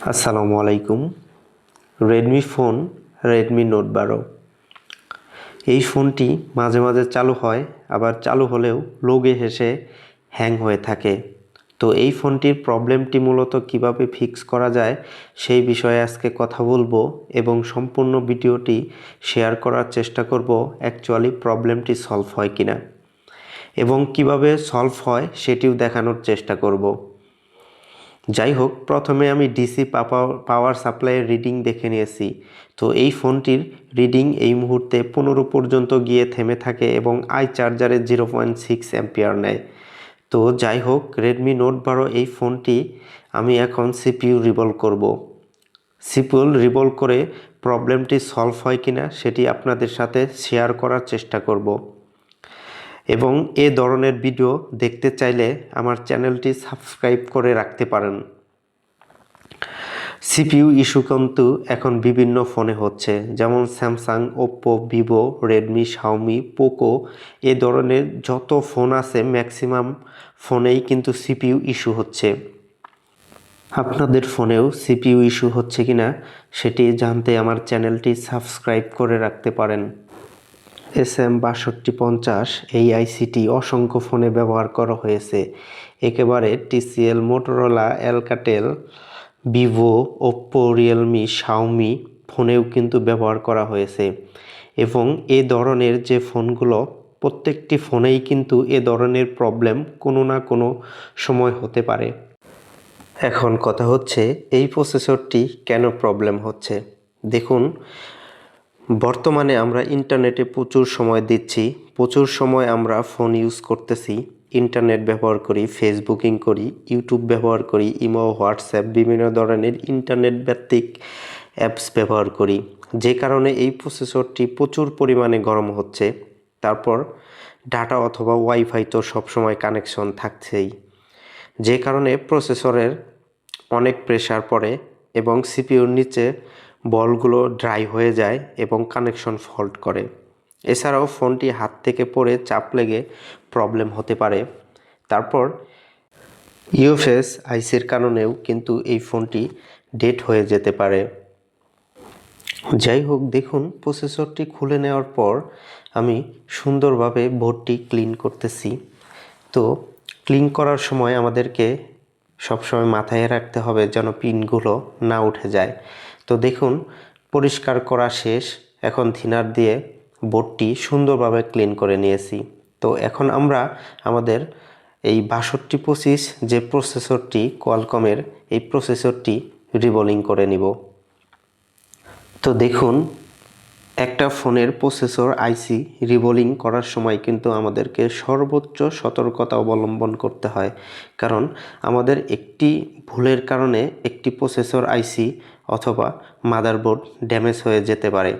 আসসালামু আলাইকুম। Redmi phone Redmi note 12। এই ফোনটি মাঝে মাঝে চালু হয়, আবার চালু হলেও লোগে হেসে হ্যাং হয়ে থাকে। তো এই ফোনটির প্রবলেমটি মূলত কিভাবে ফিক্স করা যায় সেই বিষয়ে আজকে কথা বলবো এবং সম্পূর্ণ ভিডিওটি শেয়ার করার চেষ্টা করব অ্যাকচুয়ালি প্রবলেমটি সলভ হয় কিনা এবং কিভাবে সলভ হয় সেটিও দেখানোর চেষ্টা করব। যাই হোক, প্রথমে আমি ডিসি পাওয়ার সাপ্লাইয়ের রিডিং দেখে নিয়েছি। তো এই ফোনটির রিডিং এই মুহূর্তে 15 পর্যন্ত গিয়ে থেমে থাকে এবং আই চার্জারে 0.6 অ্যাম্পিয়ার নেয়। তো যাই হোক, রেডমি নোট 12 এই ফোনটি আমি এখন সিপিইউ রিভলভ করব। সিপিইউ রিভলভ করে প্রবলেমটি সলভ হয় কিনা সেটি আপনাদের সাথে শেয়ার করার চেষ্টা করব। এবং এ ধরনের ভিডিও দেখতে চাইলে আমার চ্যানেলটি সাবস্ক্রাইব করে রাখতে পারেন। সিপিইউ ইস্যু কিন্তু এখন বিভিন্ন ফোনে হচ্ছে, যেমন Samsung, Oppo, Vivo, Redmi, Xiaomi, Poco এ ধরনের যত ফোন আছে ম্যাক্সিমাম ফোনেই কিন্তু সিপিইউ ইস্যু হচ্ছে। আপনাদের ফোনেও সিপিইউ ইস্যু হচ্ছে কিনা সেটি জানতে আমার চ্যানেলটি সাবস্ক্রাইব করে রাখতে পারেন। SM6250 এই আইসিটি অসংখ্য ফোনে ব্যবহার করা হয়েছে। একেবারে TCL, Motorola, Alcatel, Vivo, Oppo, Realme, Xiaomi ফোনেও কিন্তু ব্যবহার করা হয়েছে। এবং এ ধরনের যে ফোনগুলো, প্রত্যেকটি ফোনেই কিন্তু এ ধরনের প্রবলেম কোনো না কোনো সময় হতে পারে। এখন কথা হচ্ছে এই প্রসেসরটি কেন প্রবলেম হচ্ছে। দেখুন, বর্তমানে আমরা ইন্টারনেটে প্রচুর সময় দিচ্ছি, প্রচুর সময় আমরা ফোন ইউজ করতেছি, ইন্টারনেট ব্যবহার করি, ফেসবুকিং করি, ইউটিউব ব্যবহার করি, ইমো, হোয়াটসঅ্যাপ বিভিন্ন ধরনের ইন্টারনেট ভিত্তিক অ্যাপস ব্যবহার করি, যে কারণে এই প্রসেসরটি প্রচুর পরিমাণে গরম হচ্ছে। তারপর ডাটা অথবা ওয়াইফাই তো সবসময় কানেকশন থাকছেই, যে কারণে প্রসেসরের অনেক প্রেসার পড়ে এবং সিপিইউর নিচে বলগুলো ড্রাই হয়ে যায় এবং কানেকশন ফল্ট করে। এছাড়াও ফোনটি হাত থেকে পড়ে চাপ লেগে প্রবলেম হতে পারে। তারপর ইউএফএস আইসির কারণেও কিন্তু এই ফোনটি ডেড হয়ে যেতে পারে। যাই হোক, দেখুন, প্রসেসরটি খুলে নেওয়ার পর আমি সুন্দরভাবে বোর্ডটি ক্লিন করতেছি। তো ক্লিন করার সময় আমাদেরকে সবসময় মাথায় রাখতে হবে যেন পিনগুলো না উঠে যায়। তো দেখুন, পরিষ্কার করা শেষ। এখন থিনার দিয়ে বোর্ডটি সুন্দরভাবে ক্লিন করে নিয়েছি। তো এখন আমরা আমাদের এই 6225 যে প্রসেসরটি কোয়ালকমের, এই প্রসেসরটি রিবোলিং করে নিব। তো দেখুন, একটা ফোনের প্রসেসর আইসি রিবোলিং করার সময় কিন্তু আমাদেরকে সর্বোচ্চ সতর্কতা অবলম্বন করতে হয়, কারণ আমাদের একটি ভুলের কারণে একটি প্রসেসর আইসি অথবা মাদারবোর্ড ড্যামেজ হয়ে যেতে পারে।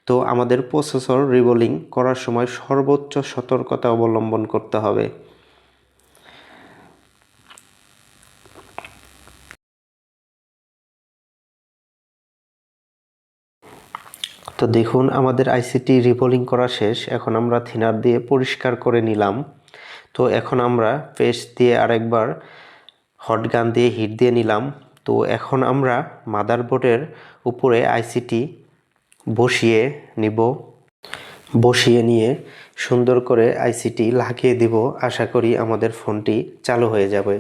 তো আমাদের প্রসেসর রিবোলিং করার সময় সর্বোচ্চ সতর্কতা অবলম্বন করতে হবে। তো দেখুন, আমাদের আইসিটি রিবোলিং করা শেষ। এখন আমরা থিনার দিয়ে পরিষ্কার করে নিলাম। তো এখন আমরা পেস্ট দিয়ে আরেকবার হট গান দিয়ে হিট দিয়ে নিলাম। তো এখন আমরা মাদারবোর্ডের উপরে আইসিটি বসিয়ে নিব। বসিয়ে নিয়ে সুন্দর করে আইসিটি লাগিয়ে দিব। আশা করি আমাদের ফোনটি চালু হয়ে যাবে।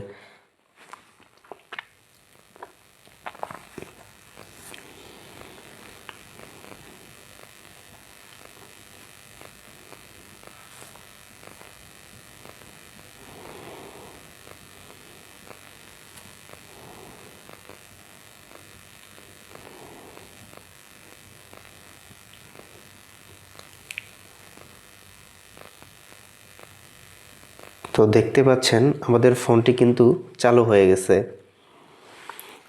তো দেখতে পাচ্ছেন আমাদের ফোনটি কিন্তু চালু হয়ে গেছে।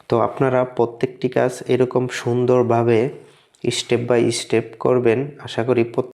তো আপনারা প্রত্যেকটি কাজ এরকম সুন্দরভাবে স্টেপ বাই স্টেপ করবেন। আশা করি